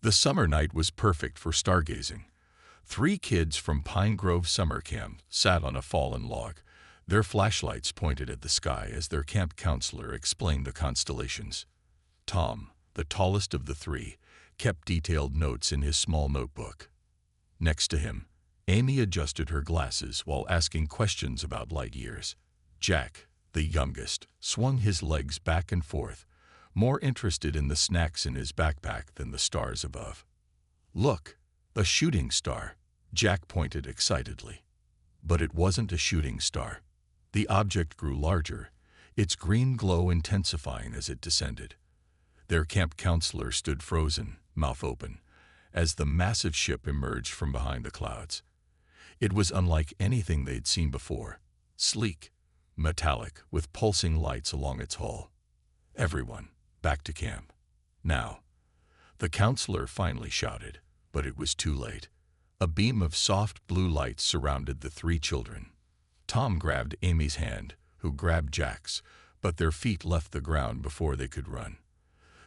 The summer night was perfect for stargazing. 3 kids from Pine Grove Summer Camp sat on a fallen log, their flashlights pointed at the sky as their camp counselor explained the constellations. Tom, the tallest of the 3, kept detailed notes in his small notebook. Next to him, Amy adjusted her glasses while asking questions about light years. Jack, the youngest, swung his legs back and forth, more interested in the snacks in his backpack than the stars above. "Look, a shooting star," Jack pointed excitedly. But it wasn't a shooting star. The object grew larger, its green glow intensifying as it descended. Their camp counselor stood frozen, mouth open, as the massive ship emerged from behind the clouds. It was unlike anything they'd seen before, sleek, metallic, with pulsing lights along its hull. "Everyone, back to camp. Now." The counselor finally shouted, but it was too late. A beam of soft blue light surrounded the 3 children. Tom grabbed Amy's hand, who grabbed Jack's, but their feet left the ground before they could run.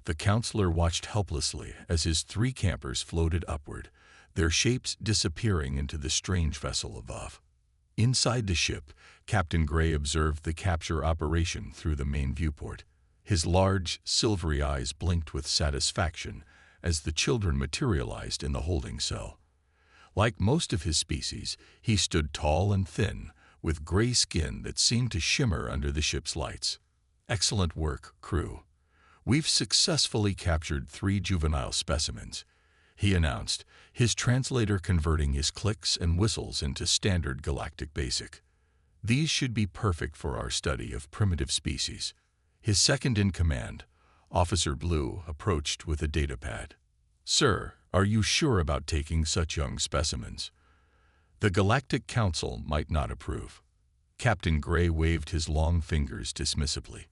The counselor watched helplessly as his 3 campers floated upward, their shapes disappearing into the strange vessel above. Inside the ship, Captain Gray observed the capture operation through the main viewport. His large, silvery eyes blinked with satisfaction as the children materialized in the holding cell. Like most of his species, he stood tall and thin, with gray skin that seemed to shimmer under the ship's lights. "Excellent work, crew. We've successfully captured 3 juvenile specimens," he announced, his translator converting his clicks and whistles into standard galactic basic. "These should be perfect for our study of primitive species." His second-in-command, Officer Blue, approached with a datapad. "Sir, are you sure about taking such young specimens? The Galactic Council might not approve." Captain Gray waved his long fingers dismissively.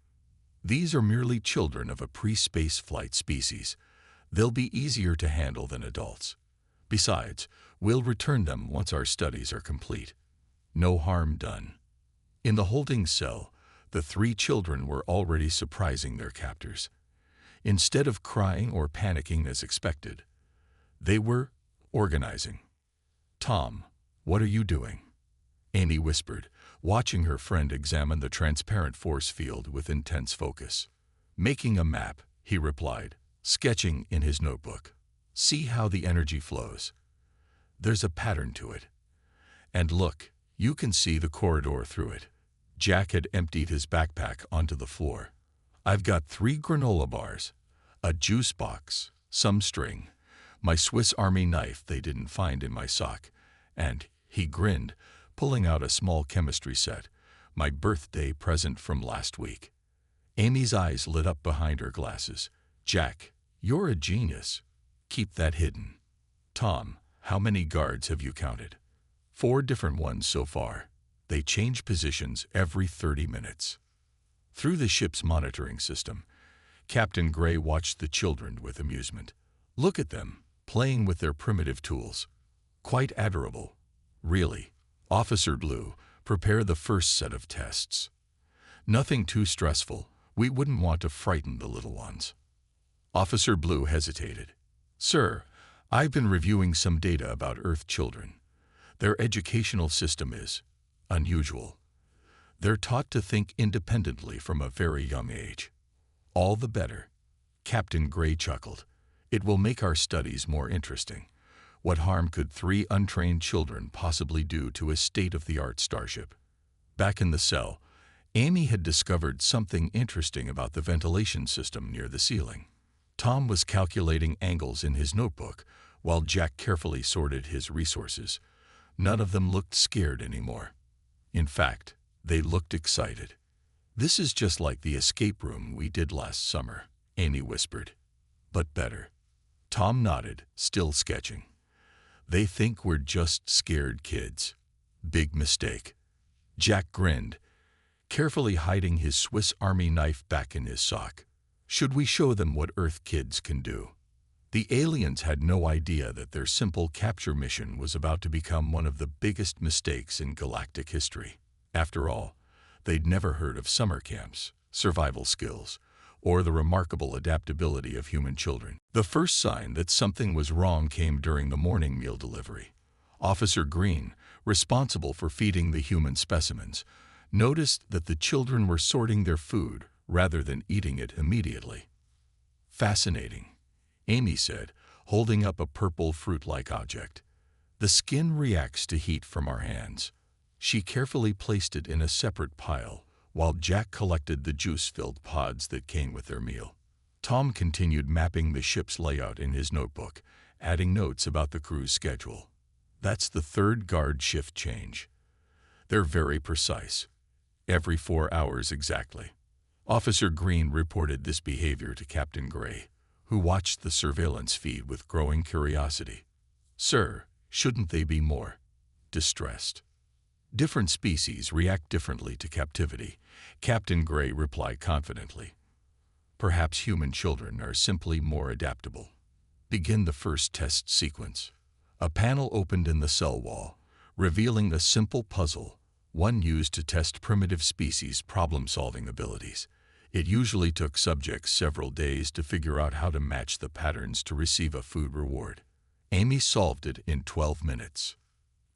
"These are merely children of a pre-space flight species. They'll be easier to handle than adults. Besides, we'll return them once our studies are complete. No harm done." In the holding cell, the 3 children were already surprising their captors. Instead of crying or panicking as expected, they were organizing. "Tom, what are you doing?" Amy whispered, watching her friend examine the transparent force field with intense focus. "Making a map," he replied, sketching in his notebook. "See how the energy flows. There's a pattern to it. And look, you can see the corridor through it." Jack had emptied his backpack onto the floor. "I've got 3 granola bars, a juice box, some string, my Swiss Army knife they didn't find in my sock, and," he grinned, pulling out a small chemistry set, "my birthday present from last week." Amy's eyes lit up behind her glasses. "Jack, you're a genius. Keep that hidden." "Tom, how many guards have you counted?" "4 different ones so far. They change positions every 30 minutes. Through the ship's monitoring system, Captain Gray watched the children with amusement. "Look at them, playing with their primitive tools. Quite admirable. Really. Officer Blue, prepare the first set of tests. Nothing too stressful. We wouldn't want to frighten the little ones." Officer Blue hesitated. "Sir, I've been reviewing some data about Earth children. Their educational system is unusual. They're taught to think independently from a very young age." "All the better." Captain Gray chuckled. "It will make our studies more interesting. What harm could 3 untrained children possibly do to a state-of-the-art starship?" Back in the cell, Amy had discovered something interesting about the ventilation system near the ceiling. Tom was calculating angles in his notebook, while Jack carefully sorted his resources. None of them looked scared anymore. In fact, they looked excited. "This is just like the escape room we did last summer," Amy whispered. "But better." Tom nodded, still sketching. "They think we're just scared kids. Big mistake." Jack grinned, carefully hiding his Swiss Army knife back in his sock. "Should we show them what Earth kids can do?" The aliens had no idea that their simple capture mission was about to become one of the biggest mistakes in galactic history. After all, they'd never heard of summer camps, survival skills, or the remarkable adaptability of human children. The first sign that something was wrong came during the morning meal delivery. Officer Green, responsible for feeding the human specimens, noticed that the children were sorting their food rather than eating it immediately. "Fascinating," Amy said, holding up a purple fruit-like object. "The skin reacts to heat from our hands." She carefully placed it in a separate pile, while Jack collected the juice-filled pods that came with their meal. Tom continued mapping the ship's layout in his notebook, adding notes about the crew's schedule. "That's the third guard shift change. They're very precise. Every 4 hours exactly." Officer Green reported this behavior to Captain Gray, who watched the surveillance feed with growing curiosity. "Sir, shouldn't they be more distressed?" "Different species react differently to captivity," Captain Gray replied confidently. "Perhaps human children are simply more adaptable." Begin the first test sequence. A panel opened in the cell wall, revealing a simple puzzle, one used to test primitive species' problem-solving abilities. It usually took subjects several days to figure out how to match the patterns to receive a food reward. Amy solved it in 12 minutes.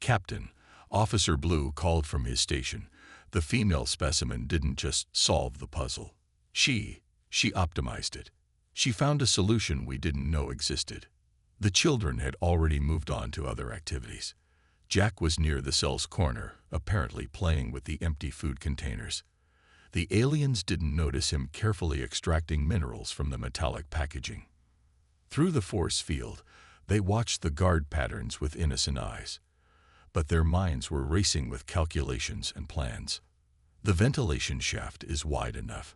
"Captain," Officer Blue called from his station, "the female specimen didn't just solve the puzzle. She optimized it. She found a solution we didn't know existed." The children had already moved on to other activities. Jack was near the cell's corner, apparently playing with the empty food containers. The aliens didn't notice him carefully extracting minerals from the metallic packaging. Through the force field, they watched the guard patterns with innocent eyes. But their minds were racing with calculations and plans. "The ventilation shaft is wide enough,"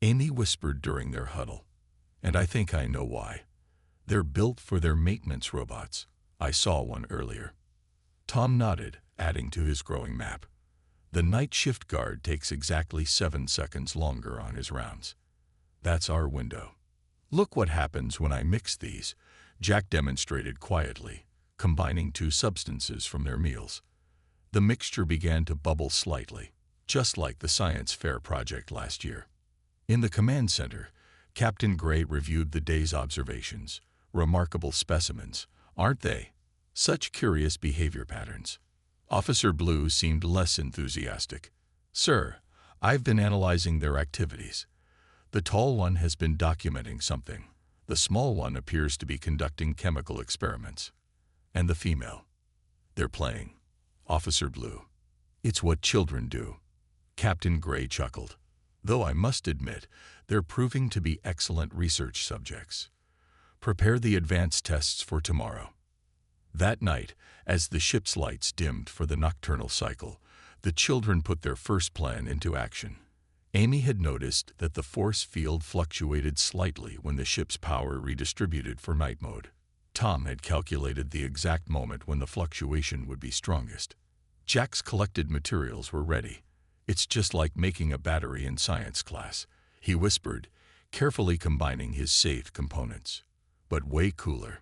Amy whispered during their huddle. "And I think I know why. They're built for their maintenance robots. I saw one earlier." Tom nodded, adding to his growing map. "The night shift guard takes exactly 7 seconds longer on his rounds. That's our window." "Look what happens when I mix these," Jack demonstrated quietly, combining 2 substances from their meals. The mixture began to bubble slightly, just like the science fair project last year. In the command center, Captain Gray reviewed the day's observations. "Remarkable specimens, aren't they? Such curious behavior patterns." Officer Blue seemed less enthusiastic. "Sir, I've been analyzing their activities. The tall one has been documenting something. The small one appears to be conducting chemical experiments. And the female? They're playing." Officer Blue: "It's what children do." Captain Gray chuckled. "Though I must admit, they're proving to be excellent research subjects. Prepare the advanced tests for tomorrow." That night, as the ship's lights dimmed for the nocturnal cycle, the children put their first plan into action. Amy had noticed that the force field fluctuated slightly when the ship's power redistributed for night mode. Tom had calculated the exact moment when the fluctuation would be strongest. Jack's collected materials were ready. "It's just like making a battery in science class," he whispered, carefully combining his saved components. But way cooler.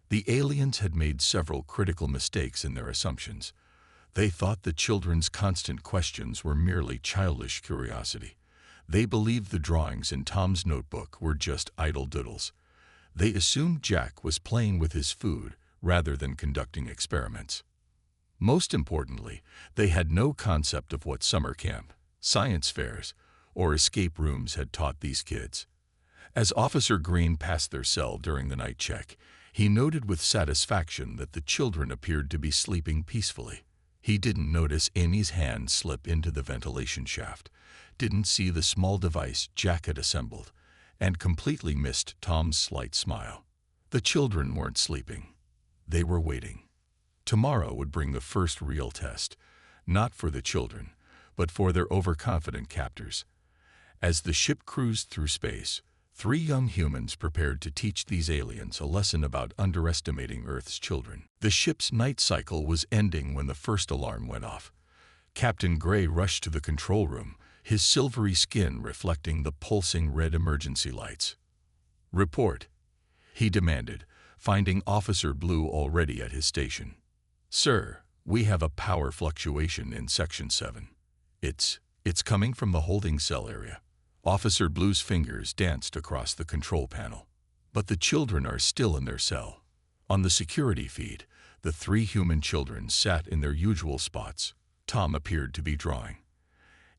The aliens had made several critical mistakes in their assumptions. They thought the children's constant questions were merely childish curiosity. They believed the drawings in Tom's notebook were just idle doodles. They assumed Jack was playing with his food rather than conducting experiments. Most importantly, they had no concept of what summer camp, science fairs, or escape rooms had taught these kids. As Officer Green passed their cell during the night check, he noted with satisfaction that the children appeared to be sleeping peacefully. He didn't notice Amy's hand slip into the ventilation shaft, didn't see the small device Jack had assembled, and completely missed Tom's slight smile. The children weren't sleeping. They were waiting. Tomorrow would bring the first real test, not for the children, but for their overconfident captors. As the ship cruised through space, 3 young humans prepared to teach these aliens a lesson about underestimating Earth's children. The ship's night cycle was ending when the first alarm went off. Captain Gray rushed to the control room, his silvery skin reflecting the pulsing red emergency lights. "Report," he demanded, finding Officer Blue already at his station. "Sir, we have a power fluctuation in Section 7. It's coming from the holding cell area." Officer Blue's fingers danced across the control panel. But the children are still in their cell. On the security feed, the 3 human children sat in their usual spots. Tom appeared to be drawing.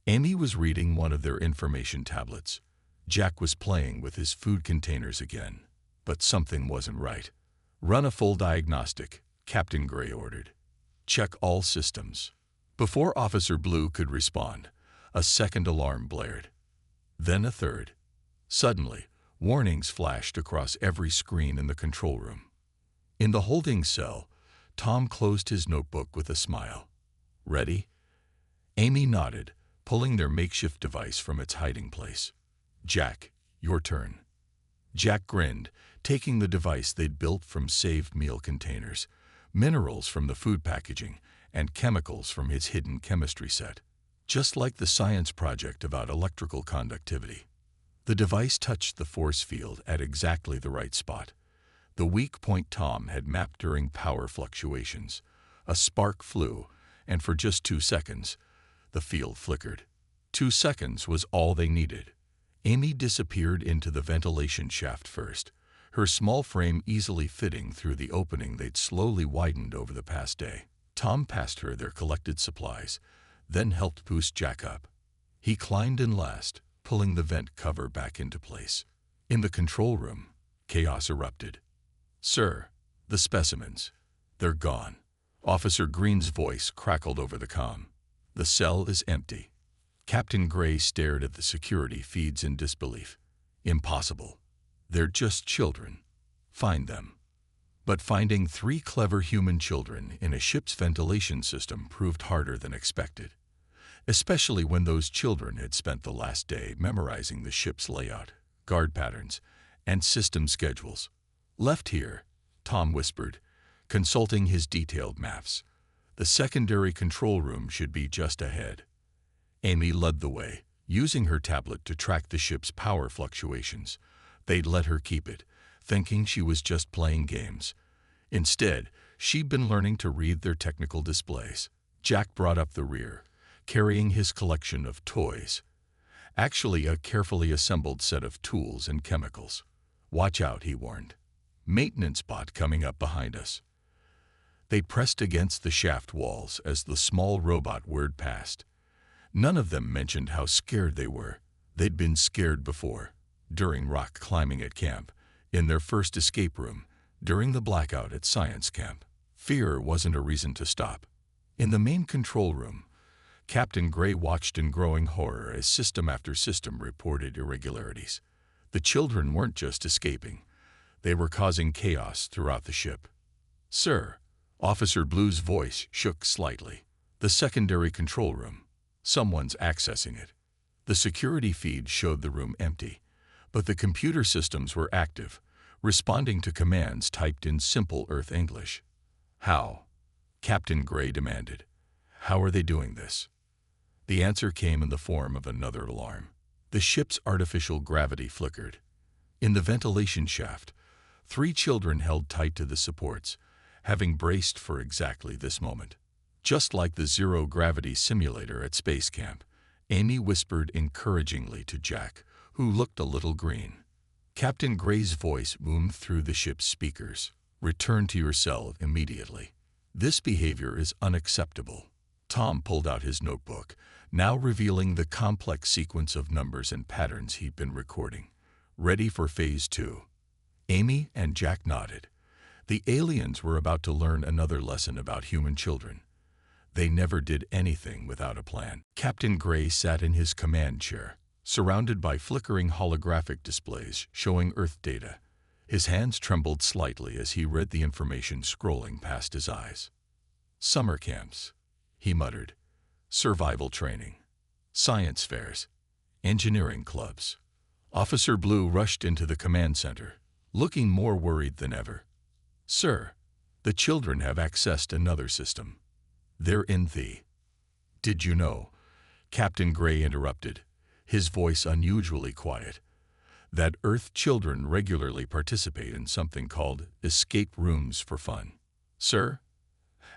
Amy was reading one of their information tablets. Jack was playing with his food containers again. But something wasn't right. "Run a full diagnostic," Captain Gray ordered. "Check all systems." Before Officer Blue could respond, a second alarm blared. Then a third. Suddenly, warnings flashed across every screen in the control room. In the holding cell, Tom closed his notebook with a smile. "Ready?" Amy nodded, pulling their makeshift device from its hiding place. "Jack, your turn." Jack grinned, taking the device they'd built from saved meal containers, minerals from the food packaging, and chemicals from his hidden chemistry set. Just like the science project about electrical conductivity. The device touched the force field at exactly the right spot. The weak point Tom had mapped during power fluctuations. A spark flew, and for just 2 seconds, the field flickered. 2 seconds was all they needed. Amy disappeared into the ventilation shaft first, her small frame easily fitting through the opening they'd slowly widened over the past day. Tom passed her their collected supplies, then helped boost Jack up. He climbed in last, pulling the vent cover back into place. In the control room, chaos erupted. "Sir, the specimens. They're gone." Officer Green's voice crackled over the comm. "The cell is empty." Captain Gray stared at the security feeds in disbelief. "Impossible. They're just children. Find them." But finding 3 clever human children in a ship's ventilation system proved harder than expected, especially when those children had spent the last day memorizing the ship's layout, guard patterns, and system schedules. "Left here," Tom whispered, consulting his detailed maps. "The secondary control room should be just ahead." Amy led the way, using her tablet to track the ship's power fluctuations. They'd let her keep it, thinking she was just playing games. Instead, she'd been learning to read their technical displays. Jack brought up the rear, carrying his collection of toys. Actually, a carefully assembled set of tools and chemicals. "Watch out," he warned. "Maintenance bot coming up behind us." They pressed against the shaft walls as the small robot whirred past. None of them mentioned how scared they were. They'd been scared before. During rock climbing at camp, in their first escape room, during the blackout at science camp. Fear wasn't a reason to stop. In the main control room, Captain Gray watched in growing horror as system after system reported irregularities. The children weren't just escaping. They were causing chaos throughout the ship. "Sir," Officer Blue's voice shook slightly. "The secondary control room. Someone's accessing it." The security feed showed the room empty, but the computer systems were active, responding to commands typed in simple Earth English. "How?" Captain Gray demanded. "How are they doing this?" The answer came in the form of another alarm. The ship's artificial gravity flickered. In the ventilation shaft, 3 children held tight to the supports, having braced for exactly this moment. Just like the zero-gravity simulator at space camp, Amy whispered encouragingly to Jack, who looked a little green. Captain Gray's voice boomed through the ship's speakers. "Return to your cell immediately. This behavior is unacceptable." Tom pulled out his notebook, now revealing the complex sequence of numbers and patterns he'd been recording. "Ready for Phase 2. Amy and Jack nodded. The aliens were about to learn another lesson about human children. They never did anything without a plan. Captain Gray sat in his command chair, surrounded by flickering holographic displays showing Earth data. His hands trembled slightly as he read the information scrolling past his eyes. "Summer camps," he muttered. "Survival training. Science fairs. Engineering clubs." Officer Blue rushed into the command center, looking more worried than ever. "Sir, the children have accessed another system. They're in the—" "Did you know?" Captain Gray interrupted, his voice unusually quiet, "that Earth children regularly participate in something called escape rooms for fun?" "Sir?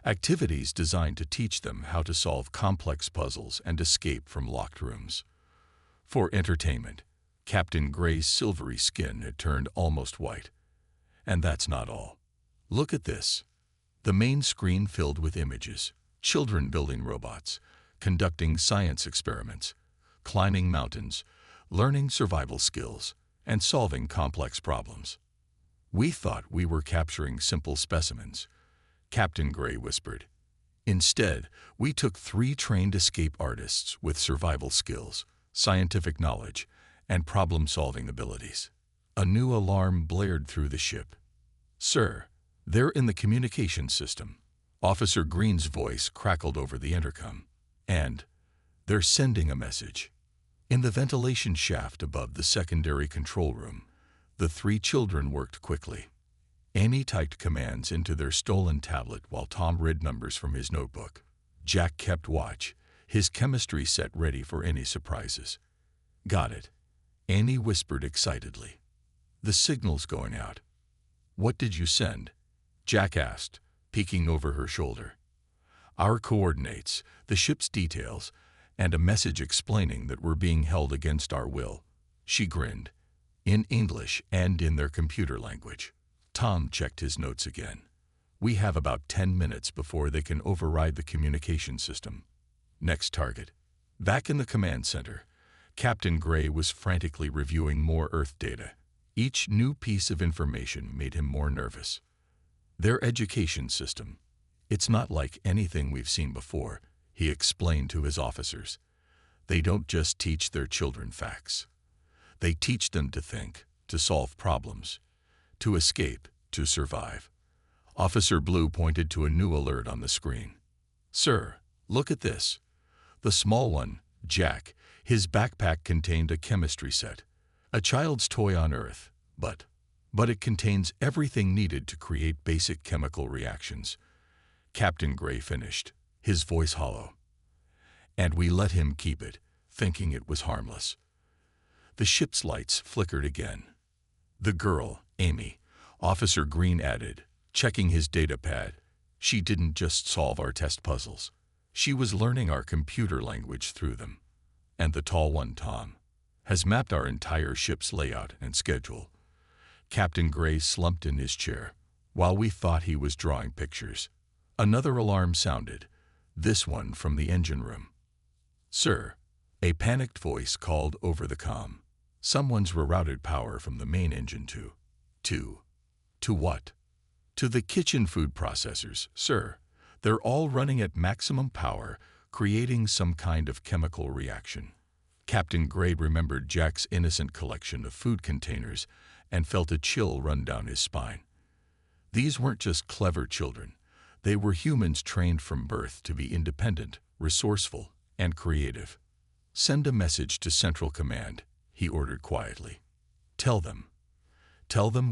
Activities designed to teach them how to solve complex puzzles and escape from locked rooms. For entertainment, Captain Gray's silvery skin had turned almost white. And that's not all. Look at this. The main screen filled with images, children building robots, conducting science experiments, climbing mountains, learning survival skills, and solving complex problems. We thought we were capturing simple specimens, Captain Gray whispered. Instead, we took 3 trained escape artists with survival skills, scientific knowledge, and problem-solving abilities. A new alarm blared through the ship. "Sir, they're in the communication system." Officer Green's voice crackled over the intercom. "And they're sending a message." In the ventilation shaft above the secondary control room, the 3 children worked quickly. Amy typed commands into their stolen tablet while Tom read numbers from his notebook. Jack kept watch, his chemistry set ready for any surprises. "Got it," Amy whispered excitedly. "The signal's going out." "What did you send?" Jack asked, peeking over her shoulder. "Our coordinates, the ship's details, and a message explaining that we're being held against our will." She grinned, in English and in their computer language. Tom checked his notes again. "We have about 10 minutes before they can override the communication system." Next target. Back in the command center, Captain Gray was frantically reviewing more Earth data. Each new piece of information made him more nervous. "Their education system. It's not like anything we've seen before," he explained to his officers. "They don't just teach their children facts. They teach them to think, to solve problems, to escape, to survive." Officer Blue pointed to a new alert on the screen. "Sir, look at this." The small one, Jack, his backpack contained a chemistry set. A child's toy on Earth, but it contains everything needed to create basic chemical reactions. Captain Gray finished, his voice hollow. "And we let him keep it, thinking it was harmless." The ship's lights flickered again. "The girl, Amy," Officer Green added, checking his data pad. "She didn't just solve our test puzzles. She was learning our computer language through them." "And the tall one, Tom, has mapped our entire ship's layout and schedule." Captain Gray slumped in his chair, while we thought he was drawing pictures. Another alarm sounded, this one from the engine room. "Sir," a panicked voice called over the comm. "Someone's rerouted power from the main engine to what?" "To the kitchen food processors, sir. They're all running at maximum power, creating some kind of chemical reaction." Captain Gray remembered Jack's innocent collection of food containers and felt a chill run down his spine. These weren't just clever children. They were humans trained from birth to be independent, resourceful, and creative. "Send a message to Central Command," he ordered quietly. Tell them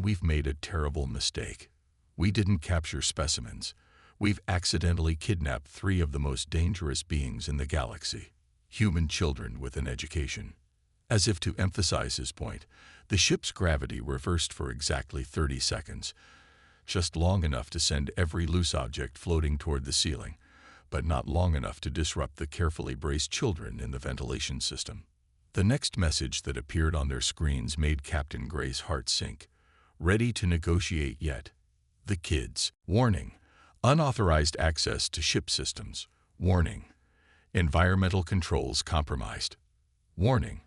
we've made a terrible mistake. We didn't capture specimens. We've accidentally kidnapped 3 of the most dangerous beings in the galaxy, human children with an education." As if to emphasize his point, the ship's gravity reversed for exactly 30 seconds, just long enough to send every loose object floating toward the ceiling, but not long enough to disrupt the carefully braced children in the ventilation system. The next message that appeared on their screens made Captain Gray's heart sink. "Ready to negotiate yet? The kids. Warning. Unauthorized access to ship systems. Warning. Environmental controls compromised. Warning.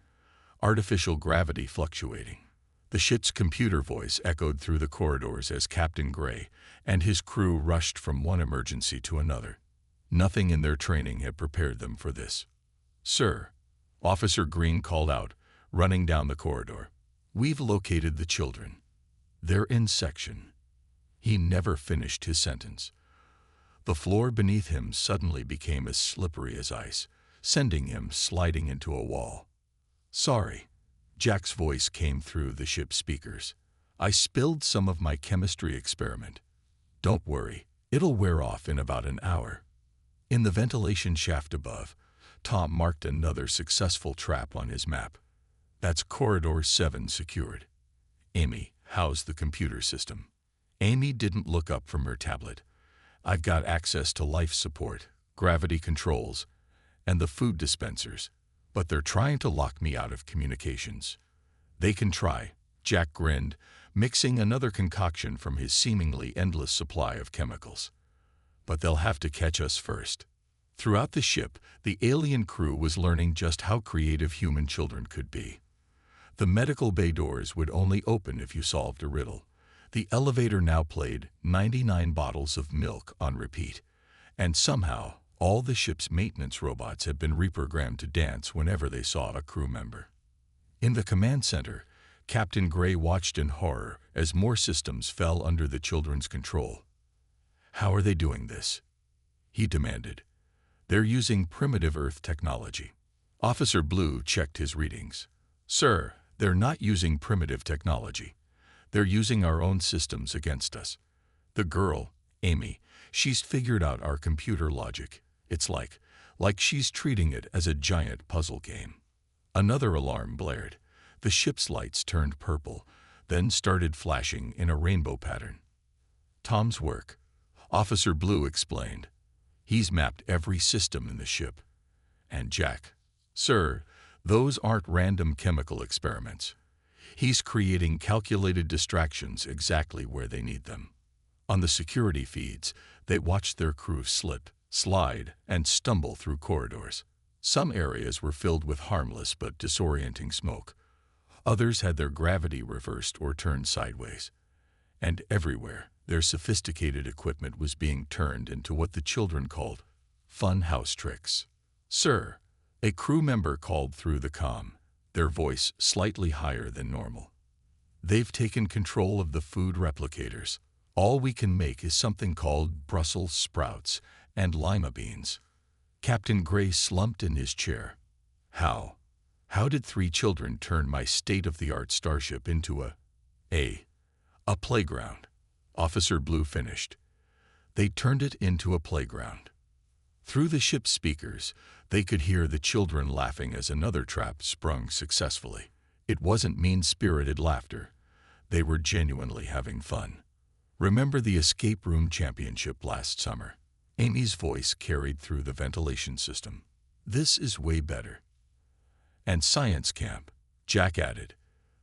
Artificial gravity fluctuating." The ship's computer voice echoed through the corridors as Captain Gray and his crew rushed from one emergency to another. Nothing in their training had prepared them for this. "Sir," Officer Green called out, running down the corridor, "we've located the children. They're in section." He never finished his sentence. The floor beneath him suddenly became as slippery as ice, sending him sliding into a wall. "Sorry," Jack's voice came through the ship's speakers. "I spilled some of my chemistry experiment. Don't worry, it'll wear off in about an hour." In the ventilation shaft above, Tom marked another successful trap on his map. "That's Corridor 7 secured. Amy, how's the computer system?" Amy didn't look up from her tablet. "I've got access to life support, gravity controls, and the food dispensers, but they're trying to lock me out of communications. They can try, Jack grinned, mixing another concoction from his seemingly endless supply of chemicals. But they'll have to catch us first. Throughout the ship, the alien crew was learning just how creative human children could be. The medical bay doors would only open if you solved a riddle. The elevator now played 99 bottles of milk on repeat. And somehow, all the ship's maintenance robots had been reprogrammed to dance whenever they saw a crew member. In the command center, Captain Gray watched in horror as more systems fell under the children's control. "How are they doing this?" he demanded. "They're using primitive Earth technology." Officer Blue checked his readings. "Sir, they're not using primitive technology. They're using our own systems against us. The girl, Amy, she's figured out our computer logic. It's like she's treating it as a giant puzzle game." Another alarm blared. The ship's lights turned purple, then started flashing in a rainbow pattern. "Tom's work," Officer Blue explained. "He's mapped every system in the ship." And Jack, "Sir, those aren't random chemical experiments. He's creating calculated distractions exactly where they need them." On the security feeds, they watched their crew slip, slide, and stumble through corridors. Some areas were filled with harmless but disorienting smoke. Others had their gravity reversed or turned sideways. And everywhere, their sophisticated equipment was being turned into what the children called fun house tricks. "Sir," a crew member called through the comm, their voice slightly higher than normal. "They've taken control of the food replicators. All we can make is something called Brussels sprouts and lima beans." Captain Gray slumped in his chair. How did 3 children turn my state-of-the-art starship into a playground?" Officer Blue finished. "They turned it into a playground." Through the ship's speakers, they could hear the children laughing as another trap sprung successfully. It wasn't mean-spirited laughter. They were genuinely having fun. "Remember the escape room championship last summer?" Amy's voice carried through the ventilation system. "This is way better." "And science camp," Jack added.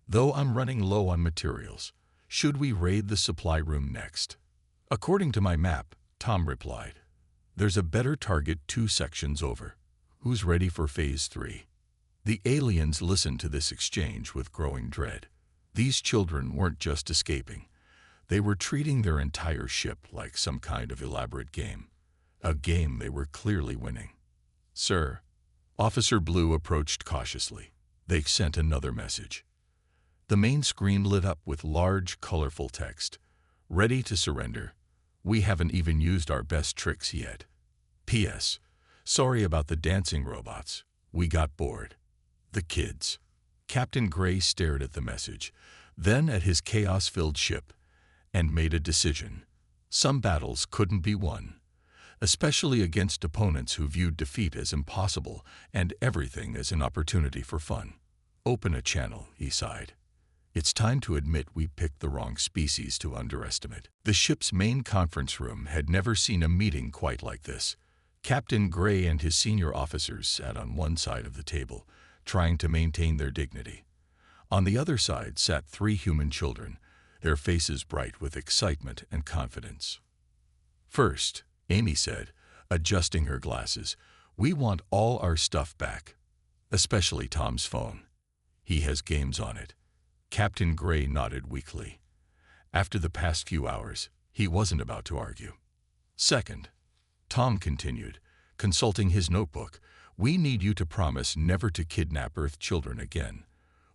"Though I'm running low on materials. Should we raid the supply room next?" "According to my map," Tom replied. "There's a better target 2 sections over. Who's ready for Phase 3? The aliens listened to this exchange with growing dread. These children weren't just escaping. They were treating their entire ship like some kind of elaborate game. A game they were clearly winning. "Sir," Officer Blue approached cautiously. They sent another message. The main screen lit up with large, colorful text. "Ready to surrender. We haven't even used our best tricks yet. P.S. Sorry about the dancing robots. We got bored." The kids. Captain Gray stared at the message, then at his chaos-filled ship, and made a decision. Some battles couldn't be won, especially against opponents who viewed defeat as impossible and everything as an opportunity for fun. "Open a channel," he sighed. "It's time to admit we picked the wrong species to underestimate." The ship's main conference room had never seen a meeting quite like this. Captain Gray and his senior officers sat on one side of the table, trying to maintain their dignity. On the other side sat 3 human children, their faces bright with excitement and confidence. "First," Amy said, adjusting her glasses, "we want all our stuff back. Especially Tom's phone. He has games on it." Captain Gray nodded weakly. After the past few hours, he wasn't about to argue. "Second," Tom continued, consulting his notebook, "we need you to promise never to kidnap Earth children again,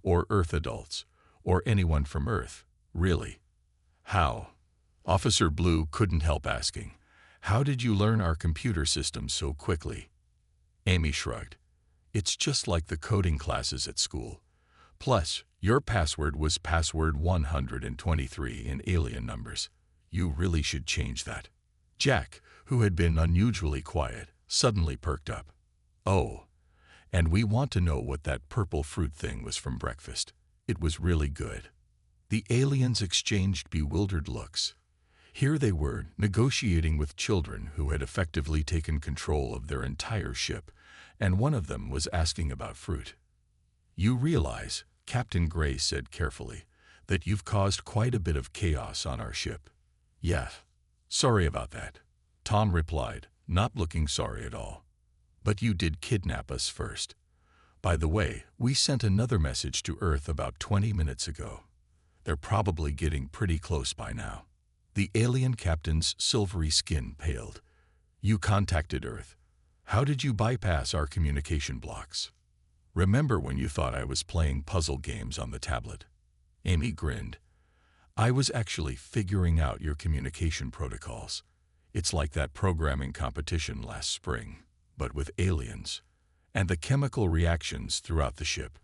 or Earth adults, or anyone from Earth, really." "How?" Officer Blue couldn't help asking. "How did you learn our computer systems so quickly?" Amy shrugged. "It's just like the coding classes at school. Plus, your password was password 123 in alien numbers. You really should change that." Jack, who had been unusually quiet, suddenly perked up. "Oh, and we want to know what that purple fruit thing was from breakfast. It was really good." The aliens exchanged bewildered looks. Here they were, negotiating with children who had effectively taken control of their entire ship, and one of them was asking about fruit. "You realize," Captain Gray said carefully, "that you've caused quite a bit of chaos on our ship." "Yeah, sorry about that," Tom replied, not looking sorry at all. "But you did kidnap us first. By the way, we sent another message to Earth about 20 minutes ago. They're probably getting pretty close by now." The alien captain's silvery skin paled. "You contacted Earth. How did you bypass our communication blocks? Remember when you thought I was playing puzzle games on the tablet?" Amy grinned. "I was actually figuring out your communication protocols. It's like that programming competition last spring, but with aliens. And the chemical reactions throughout the ship,"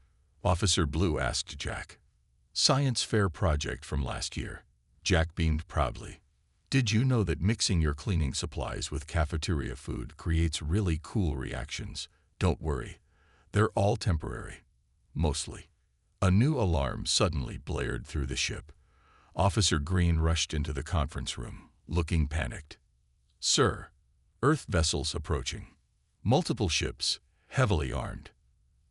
Officer Blue asked Jack. "Science fair project from last year." Jack beamed proudly. "Did you know that mixing your cleaning supplies with cafeteria food creates really cool reactions? Don't worry. They're all temporary. Mostly." A new alarm suddenly blared through the ship. Officer Green rushed into the conference room, looking panicked. "Sir, Earth vessels approaching. Multiple ships, heavily armed."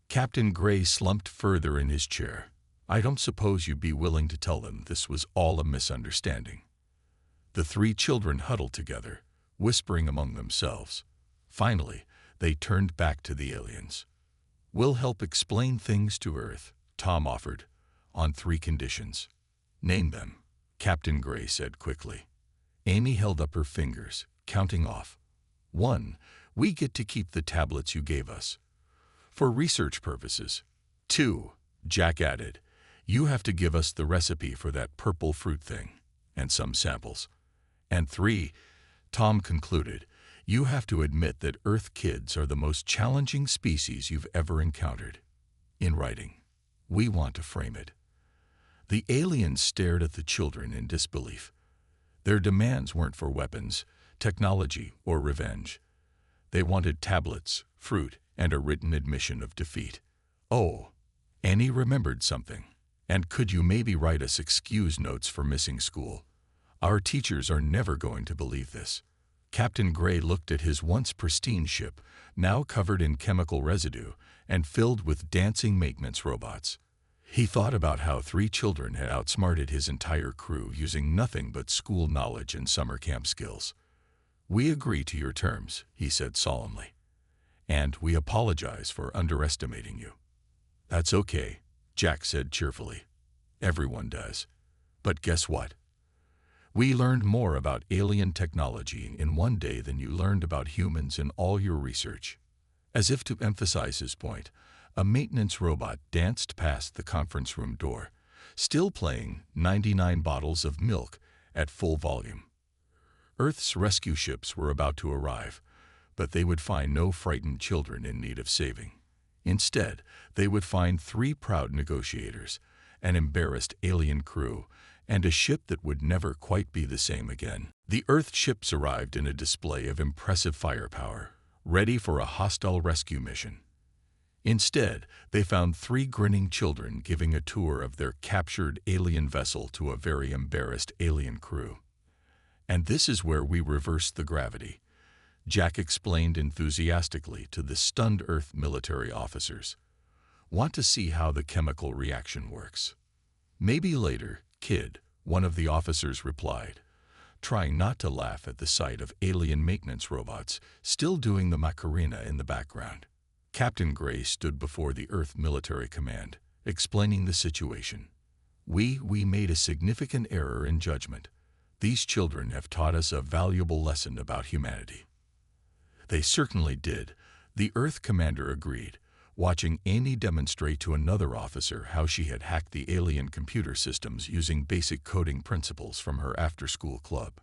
Captain Gray slumped further in his chair. "I don't suppose you'd be willing to tell them this was all a misunderstanding." The three children huddled together, whispering among themselves. Finally, they turned back to the aliens. "We'll help explain things to Earth," Tom offered, "on 3 conditions." "Name them," Captain Gray said quickly. Amy held up her fingers, counting off. 1. We get to keep the tablets you gave us, for research purposes. 2. Jack added, "You have to give us the recipe for that purple fruit thing, and some samples. And 3, Tom concluded, "You have to admit that Earth kids are the most challenging species you've ever encountered. In writing. We want to frame it." The aliens stared at the children in disbelief. Their demands weren't for weapons, technology, or revenge. They wanted tablets, fruit, and a written admission of defeat. "Oh," Annie remembered something. "And could you maybe write us excuse notes for missing school? Our teachers are never going to believe this." Captain Gray looked at his once pristine ship, now covered in chemical residue and filled with dancing maintenance robots. He thought about how 3 children had outsmarted his entire crew using nothing but school knowledge and summer camp skills. "We agree to your terms," he said solemnly. "And we apologize for underestimating you." "That's okay," Jack said cheerfully. "Everyone does. But guess what? We learned more about alien technology in one day than you learned about humans in all your research." As if to emphasize his point, a maintenance robot danced past the conference room door, still playing 99 bottles of milk at full volume. Earth's rescue ships were about to arrive, but they would find no frightened children in need of saving. Instead, they would find 3 proud negotiators, an embarrassed alien crew, and a ship that would never quite be the same again. The Earth ships arrived in a display of impressive firepower, ready for a hostile rescue mission. Instead, they found 3 grinning children giving a tour of their captured alien vessel to a very embarrassed alien crew. "And this is where we reversed the gravity," Jack explained enthusiastically to the stunned Earth military officers. "Want to see how the chemical reaction works?" "Maybe later, kid," one of the officers replied, trying not to laugh at the sight of alien maintenance robots still doing the Macarena in the background. Captain Gray stood before the Earth Military Command, explaining the situation. We made a significant error in judgment. These children have taught us a valuable lesson about humanity." "They certainly did," the Earth commander agreed, watching Amy demonstrate to another officer how she had hacked the alien computer systems using basic coding principles from her after-school club.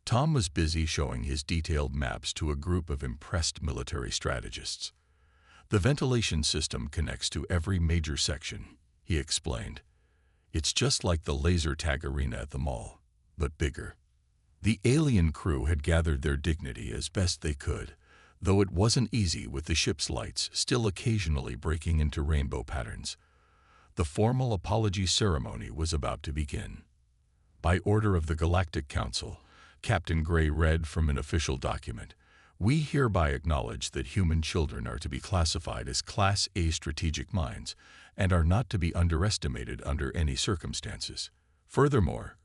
Tom was busy showing his detailed maps to a group of impressed military strategists. "The ventilation system connects to every major section," he explained. "It's just like the laser tag arena at the mall, but bigger." The alien crew had gathered their dignity as best they could, though it wasn't easy with the ship's lights still occasionally breaking into rainbow patterns. The formal apology ceremony was about to begin. By order of the Galactic Council, Captain Gray read from an official document. We hereby acknowledge that human children are to be classified as Class A strategic minds and are not to be underestimated under any circumstances. Furthermore,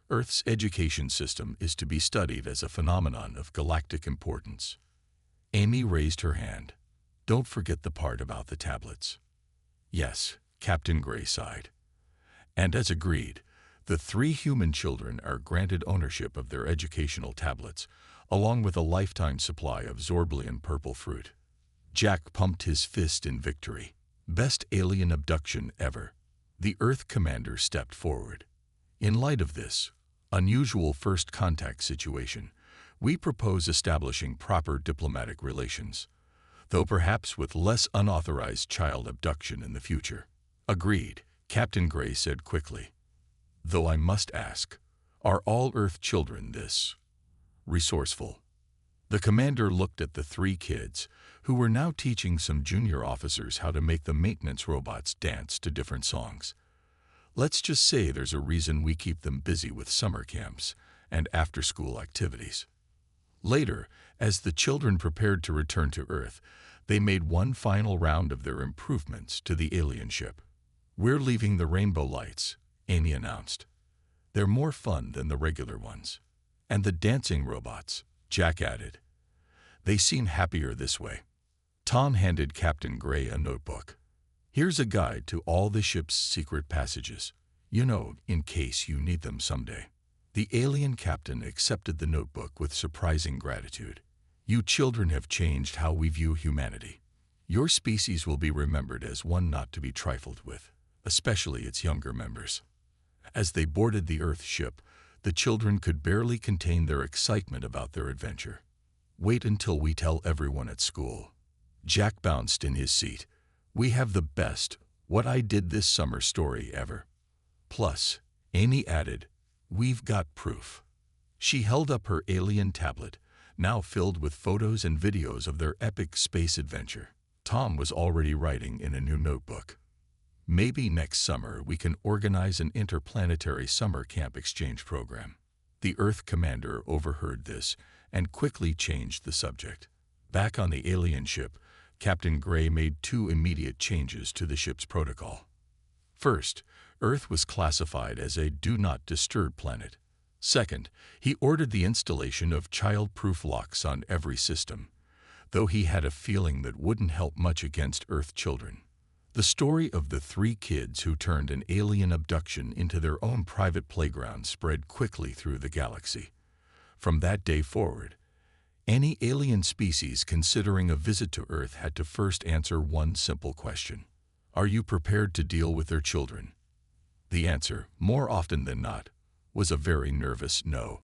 Earth's education system is to be studied as a phenomenon of galactic importance. Amy raised her hand. Don't forget the part about the tablets. Yes, Captain Gray sighed. And as agreed, the 3 human children are granted ownership of their educational tablets, along with a lifetime supply of Zorblian purple fruit. Jack pumped his fist in victory. Best alien abduction ever. The Earth commander stepped forward. In light of this unusual first contact situation, we propose establishing proper diplomatic relations, though perhaps with less unauthorized child abduction in the future. Agreed, Captain Gray said quickly. Though I must ask, are all Earth children this resourceful? The commander looked at the 3 kids, who were now teaching some junior officers how to make the maintenance robots dance to different songs. Let's just say there's a reason we keep them busy with summer camps and after-school activities. Later, as the children prepared to return to Earth, they made one final round of their improvements to the alien ship. We're leaving the rainbow lights, Amy announced. They're more fun than the regular ones. And the dancing robots, Jack added. They seem happier this way. Tom handed Captain Gray a notebook. Here's a guide to all the ship's secret passages, in case you need them someday. The alien captain accepted the notebook with surprising gratitude. You children have changed how we view humanity. Your species will be remembered as one not to be trifled with, especially its younger members. As they boarded the Earth ship, the children could barely contain their excitement about their adventure. Wait until we tell everyone at school. Jack bounced in his seat. We have the best "What I Did This Summer" story ever. Plus, Amy added, we've got proof. She held up her alien tablet, now filled with photos and videos of their epic space adventure. Tom was already writing in a new notebook. Maybe next summer we can organize an interplanetary summer camp exchange program. The Earth commander overheard this and quickly changed the subject. Back on the alien ship, Captain Gray made 2 immediate changes to the ship's protocol. First, Earth was classified as a do not disturb planet. Second, he ordered the installation of child-proof locks on every system, though he had a feeling that wouldn't help much against Earth children. The story of the 3 kids who turned an alien abduction into their own private playground spread quickly through the galaxy. From that day forward, any alien species considering a visit to Earth had to first answer one simple question. Are you prepared to deal with their children? The answer, more often than not, was a very nervous no.